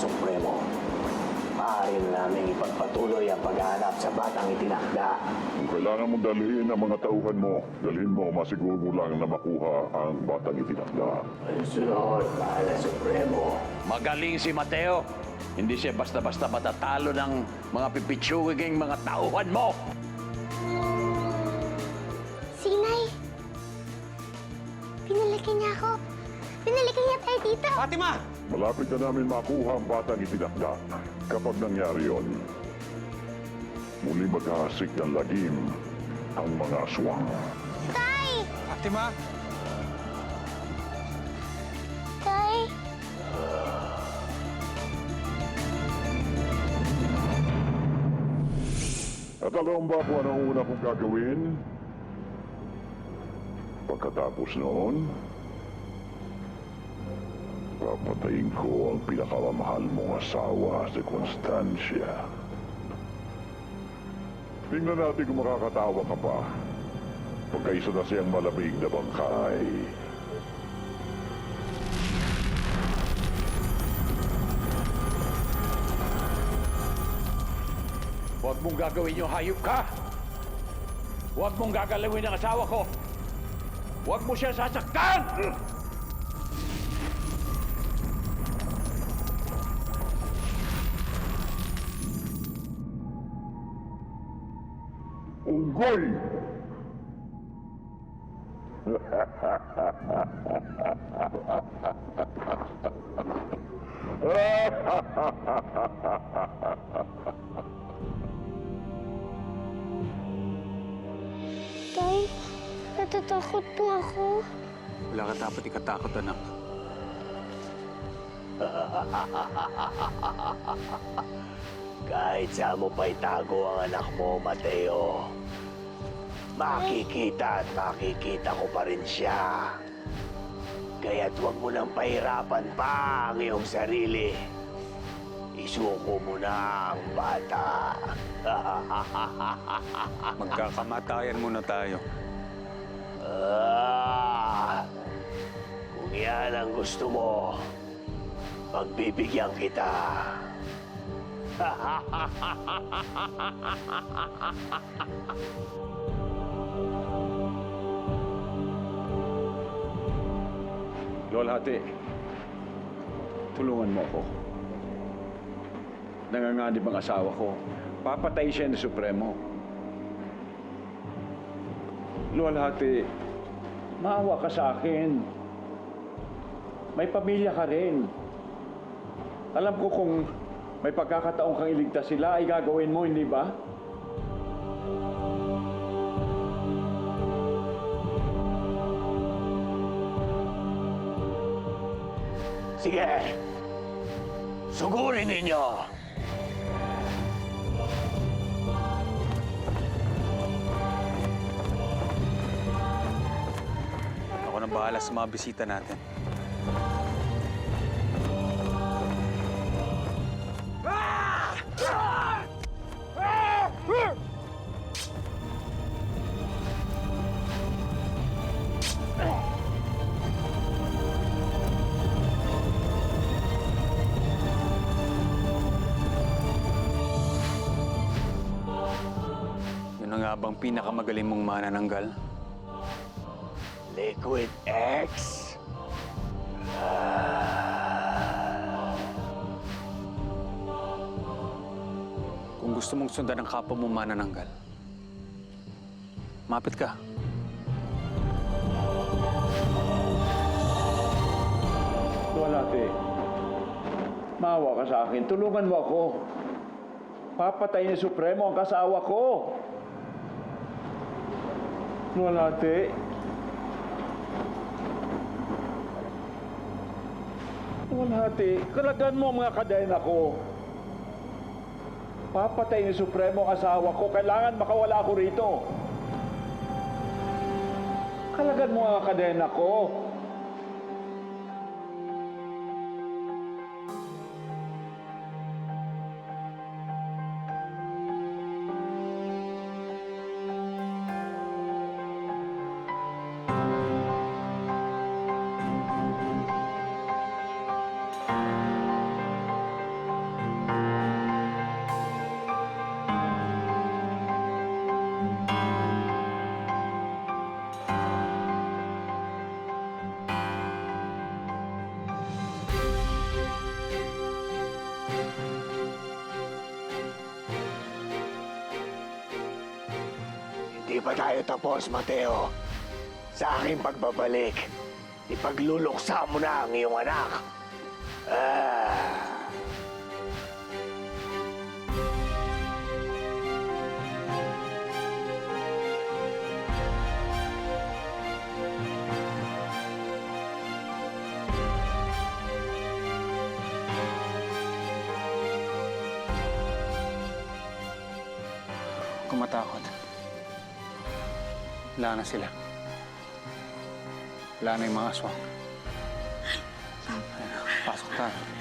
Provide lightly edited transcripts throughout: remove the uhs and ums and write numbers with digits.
Supremo, maaari na namin ipagpatuloy ang paghahanap sa batang itinakda. Kung kailangan mong dalhin ang mga tauhan mo, dalhin mo, masiguro lang na makuha ang batang itinakda. Sunod, mahal na Supremo. Magaling si Mateo. Hindi siya basta-basta matatalo ng mga pipitsuging mga tauhan mo. Sinay! Pinalaki niya ako. Pinalaki niya tayo dito. Fatima! Malapit na namin makuha ang batang itinakda. Kapag nangyari yon, muli maghahasik ng lagim ang mga aswang. Tay! Fatima! Tay! At alam ba kung anong una kong gagawin? Pagkatapos noon, papatayin ko ang pinakamamahal mong asawa si Constancia. Tingnan natin kung makakatawa ka pa. Pagkaisa na siyang malamig na bangkay. Huwag mong gagawin yung hayop ka. Huwag mong gagalawin ang asawa ko. Huwag mo siya sasaktan! Unggoy! Tay, natatakot po ako. Wala ka dapat ikatakot, anak. Kahit saan mo pa itago ang anak mo, Mateo, makikita at makikita ko pa rin siya. Kaya't huwag mo nang pahirapan pa ang iyong sarili. Isuko mo na ang bata. Magkakamatayan muna tayo. Kung yan ang gusto mo, pagbibigyan kita. Lolhati, tulungan mo ako. Nanganganib ang asawa ko. Papatay siya ni Supremo. Lolhati, maawa ka sa akin. May pamilya ka rin. Alam ko kung may pagkakataon kang iligtas sila, ay gagawin mo, hindi ba? Sige, sugurin ninyo. Ako nang bahala sa mga bisita natin. Yun na nga bang pinakamagaling mong manananggal? Liquid X? Kung gusto mong sundan ang kapwa mo manananggal, mapit ka. Lolhati, maawa ka sa akin. Tulungan mo ako. Papatay ni Supremo ang kasawa ko. Lolhati. Lolhati, kalagan mo ang mga kadena ko. Papatay ni Supremo ang asawa ko. Kailangan makawala ako rito. Kalagan mo ang kadena ko. pa tayo tapos, Mateo. Sa aking pagbabalik, ipagluluksa mo na ang iyong anak. Ah. Kung matakot. Wala na sila. Wala na yung mga aswang. Ayun na, pasok tayo.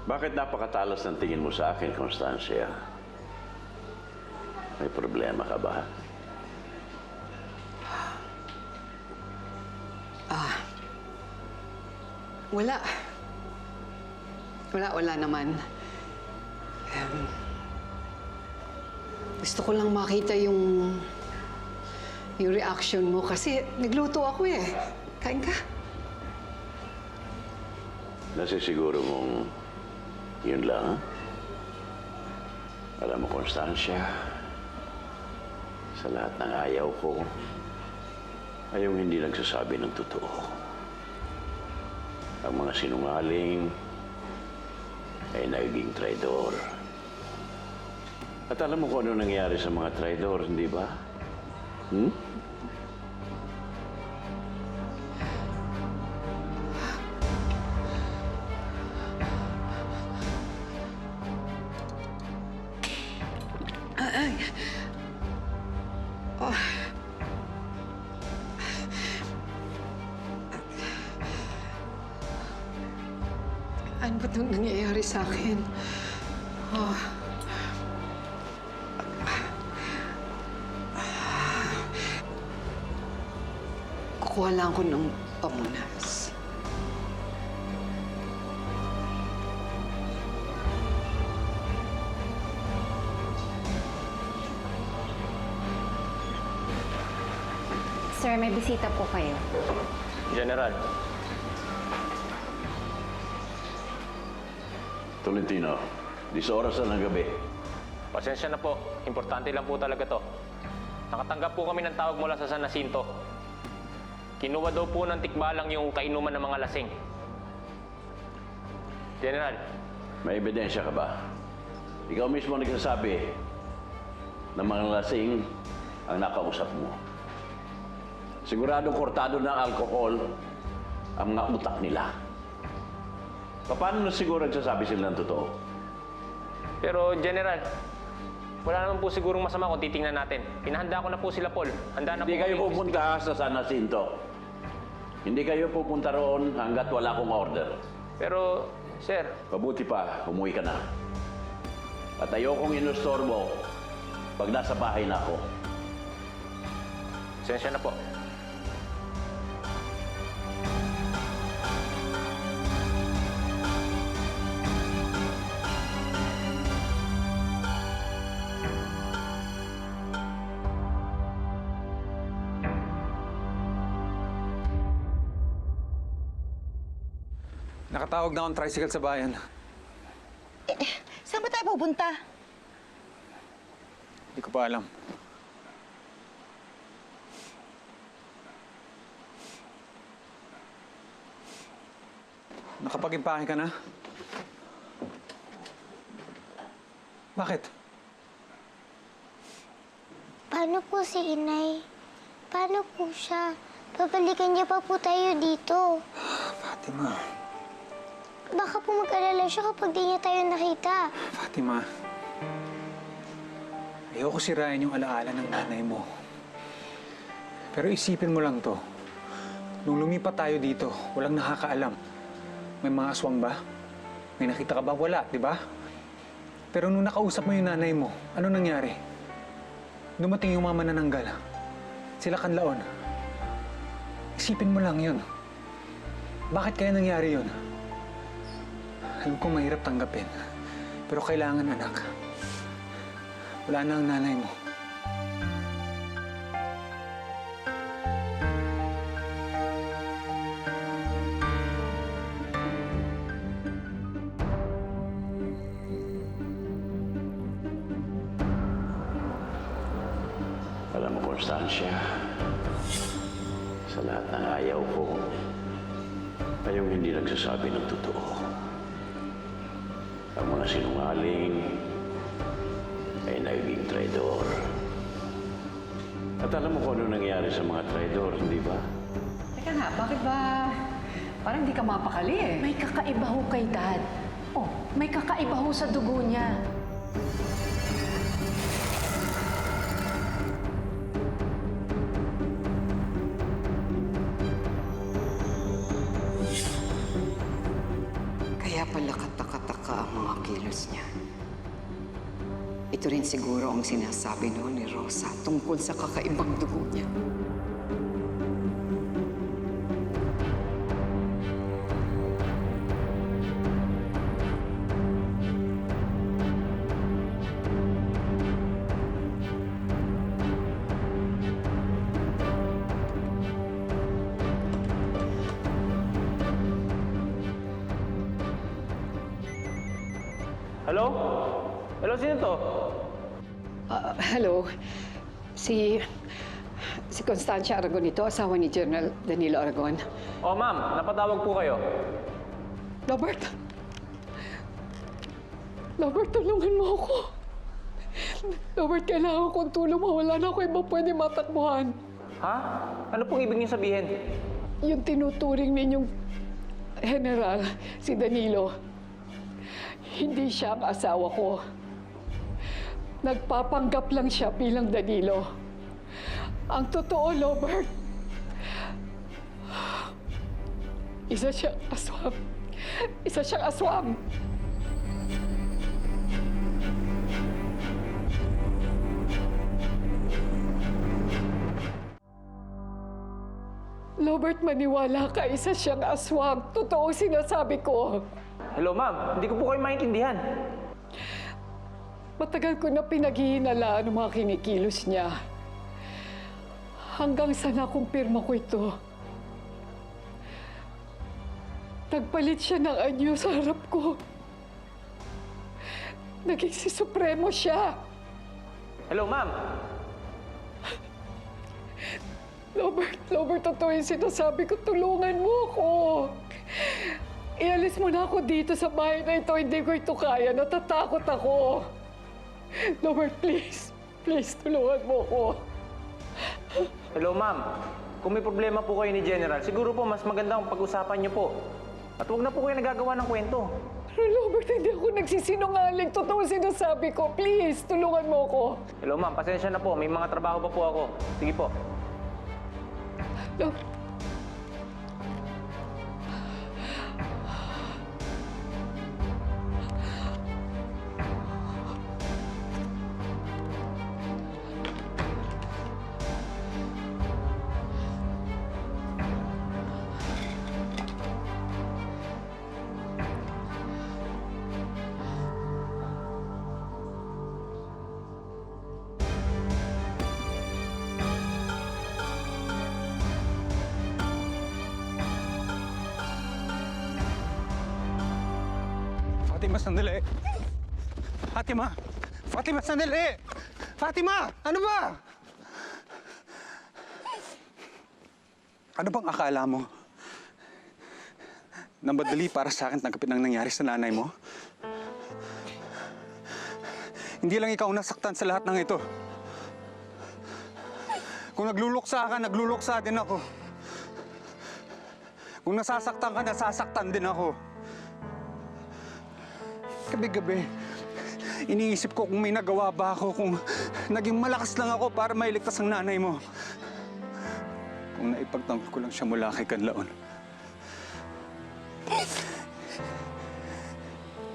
Bakit napakatalas ng tingin mo sa akin, Constancia? May problema ka ba? Wala. Wala naman. Gusto ko lang makita yung reaction mo kasi nagluto ako eh. Kain ka? Nasisiguro mong yun lang, ha? Alam mo, Constancia, sa lahat ng ayaw ko, ayaw hindi nagsasabi ng totoo. Ang mga sinungaling ay nagiging traidor. At alam mo kung ano nangyari sa mga traidor, hindi ba? Hmm? Ano ba itong nangyayari sa akin? Kukuha lang ako ng pamunas. Sir, may bisita po kayo. General. Tolentino, 10 oras na ng gabi. Pasensya na po. Importante lang po talaga to. Nakatanggap po kami ng tawag mula sa San Jacinto. Kinuha daw po ng tikbalang yung kainuman ng mga lasing. General. May ebidensya ka ba? Ikaw mismo nagsasabi na mga lasing ang nakausap mo. Siguradong kortado ng alkohol ang mga utak nila. Paano na siguro nagsasabi sila ng totoo? Pero, General, wala naman po sigurong masama kung titingnan natin. Pinahanda ko na po sila, Paul. Handa na Hindi po kayo kami pupunta sa San Jacinto. Hindi kayo pupunta roon hanggat wala akong order. Pero, Sir, Mabuti pa, umuwi ka na. At ayokong inustorbo pag nasa bahay na ako. pasensya na po. Nakatawag na akong tricycle sa bayan. Saan ba tayo pupunta? Hindi ko pa alam. nakapag-impake ka na? Bakit? Paano po si inay? Paano po siya? Babalikan niya pa po tayo dito. Fatima. Baka po mag-alala siya kapag di niya tayo nakita. Fatima. Ayoko sirain yung alaala ng nanay mo. Pero isipin mo lang to. Nung lumipat tayo dito, walang nakakaalam. May mga aswang ba? May nakita ka ba? Wala, di ba? Pero nung nakausap mo yung nanay mo, ano nangyari? Dumating yung mama nananggal. Sila Kanlaon. Isipin mo lang yun. Bakit kaya nangyari yun? Alam ko mahirap tanggapin. Pero kailangan, anak. Wala na ang nanay mo. Alam mo, Constancia, sa lahat ng ayaw ko, kayong hindi nagsasabi ng totoo. Ang mga sinungaling ay naging traidor. At alam mo kung ano nangyari sa mga traidor, hindi ba? Teka nga, bakit ba parang hindi ka mapakali eh? May kakaiba ho kay Dad. Oh, may kakaiba ho sa dugo niya. Kaya pala kataka-taka ang mga kilos niya. Ito rin siguro ang sinasabi noon ni Rosa tungkol sa kakaibang dugo niya. Hello? Hello, sino to? Hello, si Constancia Aragon ito, asawa ni General Danilo Aragon. Oh, ma'am, napatawag po kayo. Robert! Robert, tulungan mo ako. Robert, kailangan kong tulong mo. Wala na ako iba pwede matakbuhan. Ha? Ano pong ibig niyo sabihin? Yung tinuturing ninyong general, si Danilo, hindi siya ang asawa ko. Nagpapanggap lang siya bilang Danilo. Ang totoo, Robert, isa siyang aswang. Isa siyang aswang. Robert, maniwala ka, isa siyang aswang. Totoo sinasabi ko. Hello, ma'am. Hindi ko po kayo maintindihan. Matagal ko na pinaghihinalaan ang mga kinikilos niya. Hanggang sa nakumpirma ko ito. Nagpalit siya ng anyo sa harap ko. Naging si Supremo siya. Hello, ma'am. Robert, totoo yung sinasabi ko. Tulungan mo ako. Ialis mo na ako dito sa bahay na ito. Hindi ko ito kaya. Natatakot ako. Robert, please. Please, tulungan mo ako. Hello, ma'am. Kung may problema po kayo ni General, siguro po mas maganda kung pag-usapan niyo po. At huwag na po kayo nagagawa ng kwento. Pero Robert, hindi ako nagsisinungaling. Totoo sinasabi ko. Please, tulungan mo ako. Hello, ma'am. Pasensya na po. May mga trabaho pa po ako. Sige po. Robert. Fatima, sandali. Fatima! Fatima, sandali! Fatima! Ano ba? Ano bang akala mo? ng madali para sa akin tanggapin ang nangyari sa nanay mo? Hindi lang ikaw nasaktan sa lahat ng ito. Kung nagluluksa ka, nagluluksa din ako. Kung nasasaktan ka, nasasaktan din ako. Gabi-gabi, iniisip ko kung may nagawa ba ako, kung naging malakas lang ako para mailigtas ang nanay mo. Kung naipagtanggol ko lang siya mula kay Kanlaon.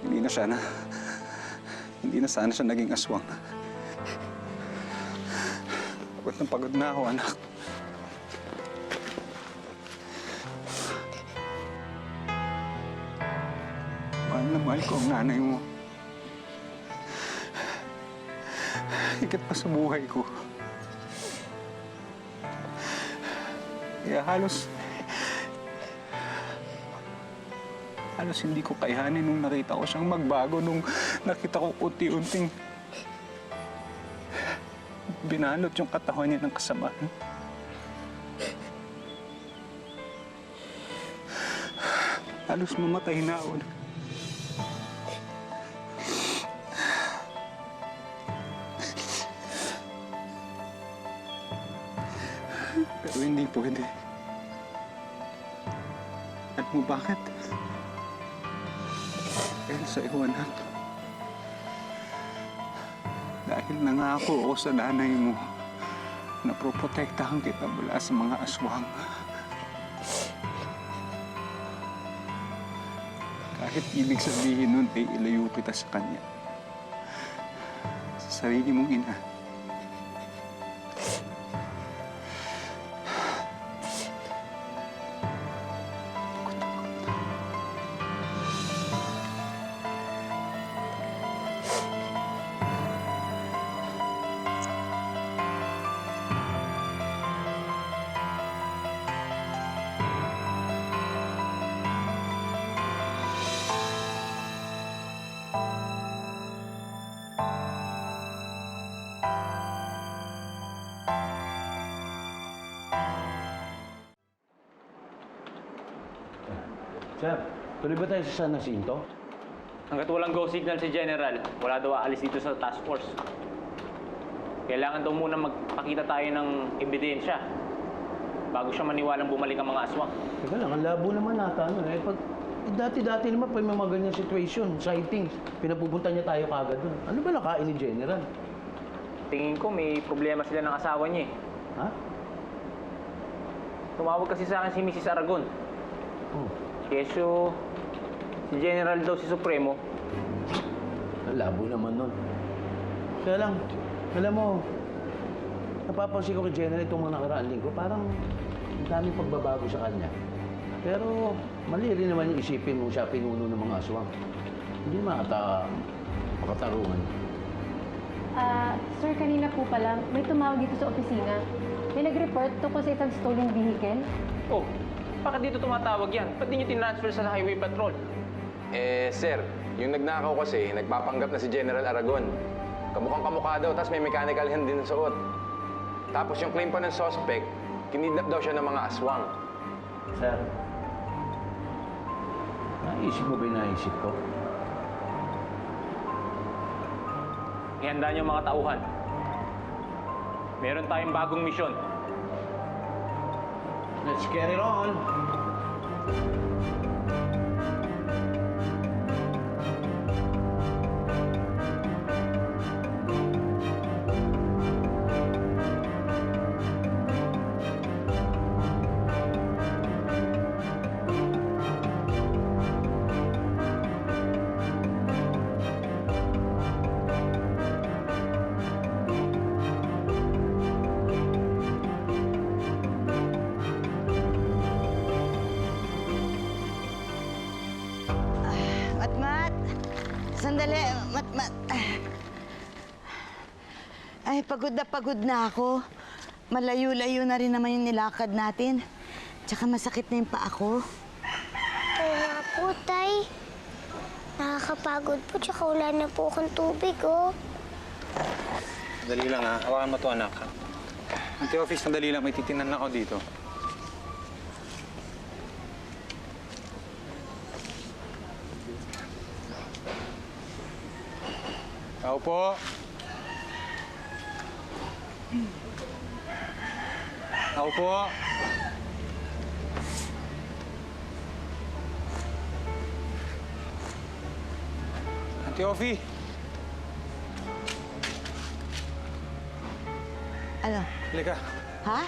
Hindi na sana siya naging aswang. Pagod na ako, anak. Mahal na mahal ko ang nanay mo. Higit pa sa buhay ko. Kaya halos hindi ko kayanin nung nakita ko siyang magbago, nung nakita ko unti-unting binalot yung katawan niya ng kasamaan. Halos mamatay na ako. Pero hindi pwede. Alam mo bakit? Dahil sa iyo, anak. Dahil nangako ako sa nanay mo na proprotektahan kita mula sa mga aswang. Kahit ibig sabihin nun ay ilayo kita sa kanya. Sa sarili mong ina. Sir, tuloy ba tayo sa San Jacinto? Hanggat walang go signal si General, wala daw aalis dito sa task force. Kailangan daw muna magpakita tayo ng ebidensya bago siya maniwalang bumalik ang mga aswang. Teka lang, ang labo naman nata. Dati-dati naman pa may mga ganyang situation, sightings. Pinapupunta niya tayo kagad dun. Ano ba nakain ni General? Tingin ko may problema sila ng asawa niya eh. Ha? Tumawag kasi sa akin si Mrs. Aragon. Oh. Keso, si General daw si Supremo. Ang labo naman nun. Kaya lang, alam mo, napapansin ko kay General itong mga nakaraang linggo, parang ang daming pagbabago sa kanya. Pero mali rin naman yung isipin mo siya pinuno ng mga aswang. Hindi makatarungan. Sir, kanina po pala, may tumawag dito sa opisina. May nag-report tungkol sa isang stolen vehicle. Oh, bakit dito tumatawag yan? Ba't di niyo tinransfer sa highway patrol? Sir, yung nagnakaw kasi, nagpapanggap na si General Aragon. Kamukhang kamukha daw, tapos may mechanical hand din sa suot. Tapos yung claim pa ng suspect, kinidnap daw siya ng mga aswang. Sir, naisip mo ba yung naisip ko? Ihanda niyo mga tauhan. Meron tayong bagong misyon. Let's get it on! Sandali, Mat. Ay, pagod na ako. Malayo-layo na rin naman yung nilakad natin. Tsaka masakit na yung paa ko. Kaya po, Tay. Nakakapagod po, tsaka wala na po akong tubig, oh. Dali lang ha. Hawakan mo to, anak. Ante-office, sandali lang. May titinan na ako dito. Tao po. Tao po. Auntie Ophie. Ano? Halika. Ha?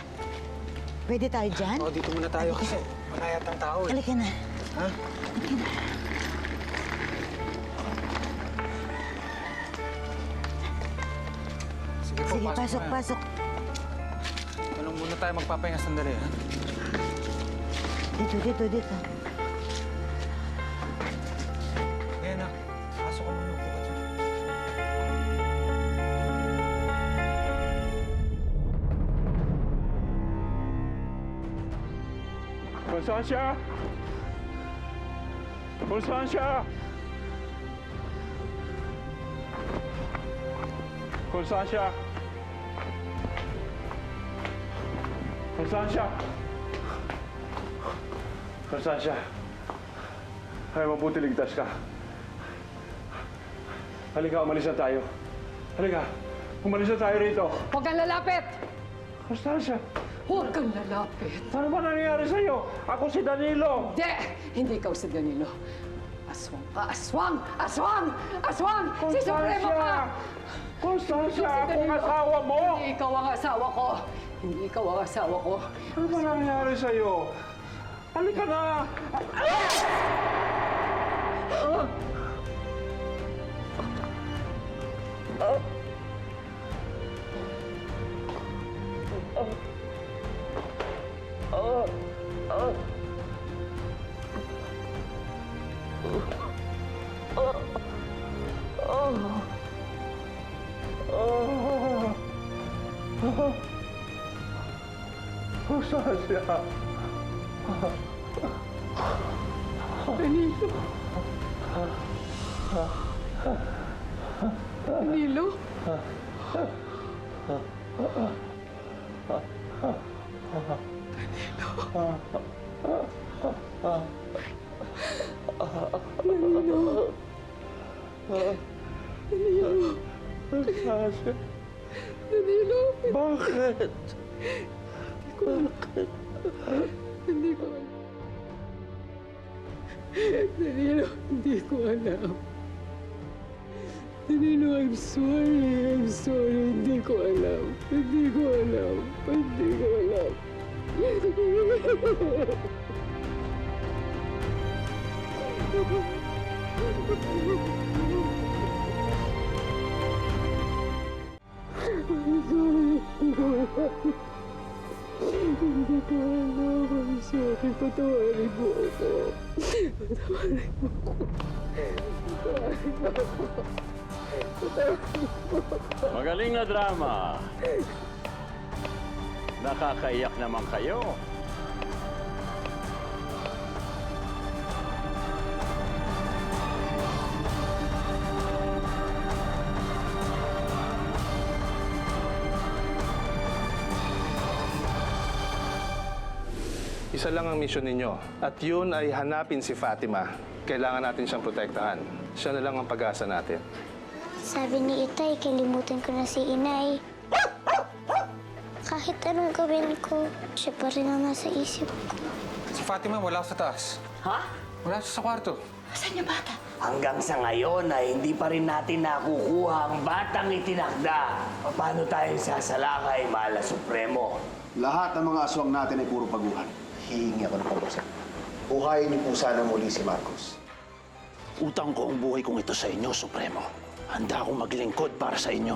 Pwede tayo dyan? Oo, dito muna tayo kasi wala yatang tao eh. Halika na. Ha? Halika na. Sige po, Sige, pasok, na. pasok. Tulong muna tayo magpapahinga sandali, ha? Dito. Ayan na. Pasok ka muna po ka dyan. Constancia! Constancia! Constancia! Constancia! Constancia! Ay, mabuti ligtas ka. Halika, umalis na tayo. Halika, umalis na tayo rito. Huwag kang lalapit! Constancia! Huwag kang lalapit! Ano ba nangyayari sa'yo? Ako si Danilo! Hindi! Hindi ikaw si Danilo. Aswang ka! Aswang! Aswang! Aswang! Si Supremo ka! Constancia, ako ang asawa mo! Hindi ikaw ang asawa ko! Hindi ikaw ang asawa ko! Ano ba nangyayari sa'yo? Halika na! Constancia! Danilo? Danilo? Constancia! Danilo? Bakit? Hindi ko alam. Danilo, hindi ko alam. Danilo, I'm sorry. I'm sorry. Hindi ko alam. Hindi ko alam. Hindi ko alam. Hindi ko alam. I'm sorry. Patawarin mo ako. Patawarin mo ako. Patawarin mo ako. Magaling na drama. Nakakaiyak naman kayo. Isa lang ang misyon ninyo, at yun ay hanapin si Fatima. Kailangan natin siyang protektahan. Siya na lang ang pag-asa natin. Sabi ni Itay, kalimutan ko na si Inay. Kahit anong gawin ko, siya pa rin ang nasa isip ko. Si Fatima wala sa taas. Ha? Wala siya sa kwarto. Saan niya bata? Hanggang sa ngayon ay hindi pa rin natin nakukuha ang batang itinakda. Paano tayo sasalakay, Mahal na Supremo? Lahat ng mga aswang natin ay puro paguhan. Hihingi ako ng pabor sa inyo. Buhayin niyo po sana muli si Marcos. Utang ko ang buhay kong ito sa inyo, Supremo. Handa akong maglingkod para sa inyo.